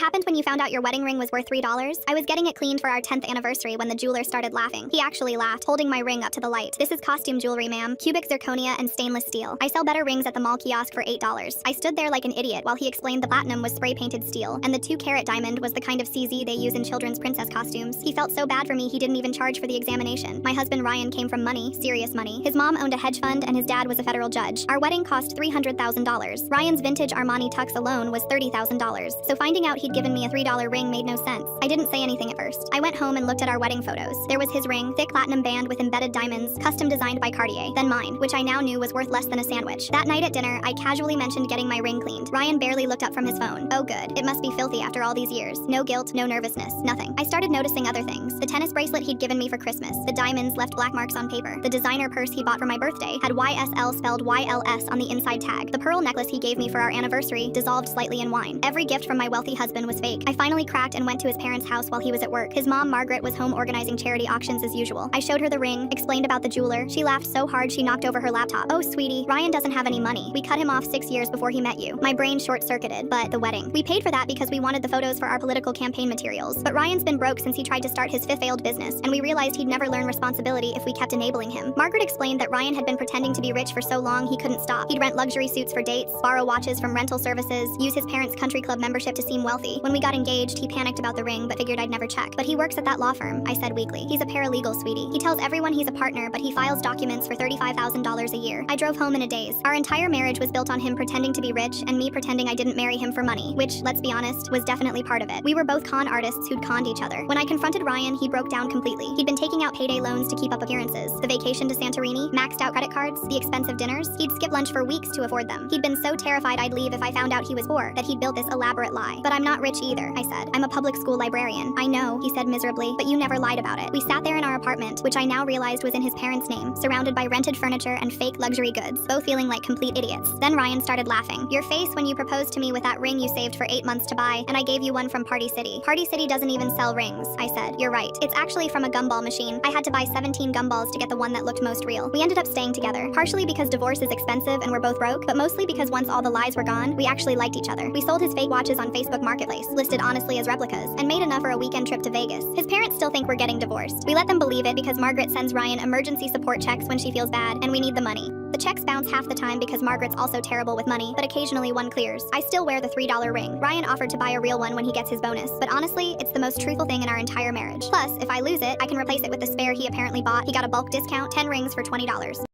happened when you found out your wedding ring was worth $3? I was getting it cleaned for our 10th anniversary when the jeweler started laughing. He actually laughed, holding my ring up to the light. This is costume jewelry, ma'am. Cubic zirconia and stainless steel. I sell better rings at the mall kiosk for $8. I stood there like an idiot while he explained the platinum was spray-painted steel, and the 2-carat diamond was the kind of CZ they use in children's princess costumes. He felt so bad for me he didn't even charge for the examination. My husband Ryan came from money, serious money. His mom owned a hedge fund and his dad was a federal judge. Our wedding cost $300,000. Ryan's vintage Armani tux alone was $30,000. So finding out he'd given me a $3 ring made no sense. I didn't say anything at first. I went home and looked at our wedding photos. There was his ring, thick platinum band with embedded diamonds, custom designed by Cartier. Then mine, which I now knew was worth less than a sandwich. That night at dinner, I casually mentioned getting my ring cleaned. Ryan barely looked up from his phone. Oh good. It must be filthy after all these years. No guilt, no nervousness, nothing. I started noticing other things. The tennis bracelet he'd given me for Christmas. The diamonds left black marks on paper. The designer purse he bought for my birthday had YSL spelled YLS on the inside tag. The pearl necklace he gave me for our anniversary dissolved slightly in wine. Every gift from my wealthy husband was fake. I finally cracked and went to his parents' house while he was at work. His mom, Margaret, was home organizing charity auctions as usual. I showed her the ring, explained about the jeweler. She laughed so hard she knocked over her laptop. Oh, sweetie, Ryan doesn't have any money. We cut him off 6 years before he met you. My brain short-circuited. But the wedding. We paid for that because we wanted the photos for our political campaign materials. But Ryan's been broke since he tried to start his 5th failed business, and we realized he'd never learn responsibility if we kept enabling him. Margaret explained that Ryan had been pretending to be rich for so long he couldn't stop. He'd rent luxury suits for dates, borrow watches from rental services, use his parents' country club membership to seem wealthy. When we got engaged, he panicked about the ring but figured I'd never check. But he works at that law firm, I said weakly. He's a paralegal, sweetie. He tells everyone he's a partner, but he files documents for $35,000 a year. I drove home in a daze. Our entire marriage was built on him pretending to be rich and me pretending I didn't marry him for money, which, let's be honest, was definitely part of it. We were both con artists who'd conned each other. When I confronted Ryan, he broke down completely. He'd been taking out payday loans to keep up appearances. The vacation to Santorini, maxed out credit cards, the expensive dinners. He'd skip lunch for weeks to afford them. He'd been so terrified I'd leave if I found out he was poor that he'd built this elaborate lie. But I'm not rich either, I said. I'm a public school librarian. I know, he said miserably, but you never lied about it. We sat there in our apartment, which I now realized was in his parents' name, surrounded by rented furniture and fake luxury goods, both feeling like complete idiots. Then Ryan started laughing. Your face when you proposed to me with that ring you saved for 8 months to buy, and I gave you one from Party City. Party City doesn't even sell rings, I said. You're right. It's actually from a gumball machine. I had to buy 17 gumballs to get the one that looked most real. We ended up staying together, partially because divorce is expensive and we're both broke, but mostly because once all the lies were gone, we actually liked each other. We sold his fake watches on Facebook Marketplace, listed honestly as replicas, and made enough for a weekend trip to Vegas. His parents still think we're getting divorced. We let them believe it because Margaret sends Ryan emergency support checks when she feels bad, and we need the money. The checks bounce half the time because Margaret's also terrible with money, but occasionally one clears. I still wear the $3 ring. Ryan offered to buy a real one when he gets his bonus, but honestly, it's the most truthful thing in our entire marriage. Plus, if I lose it, I can replace it with the spare he apparently bought. He got a bulk discount, 10 rings for $20.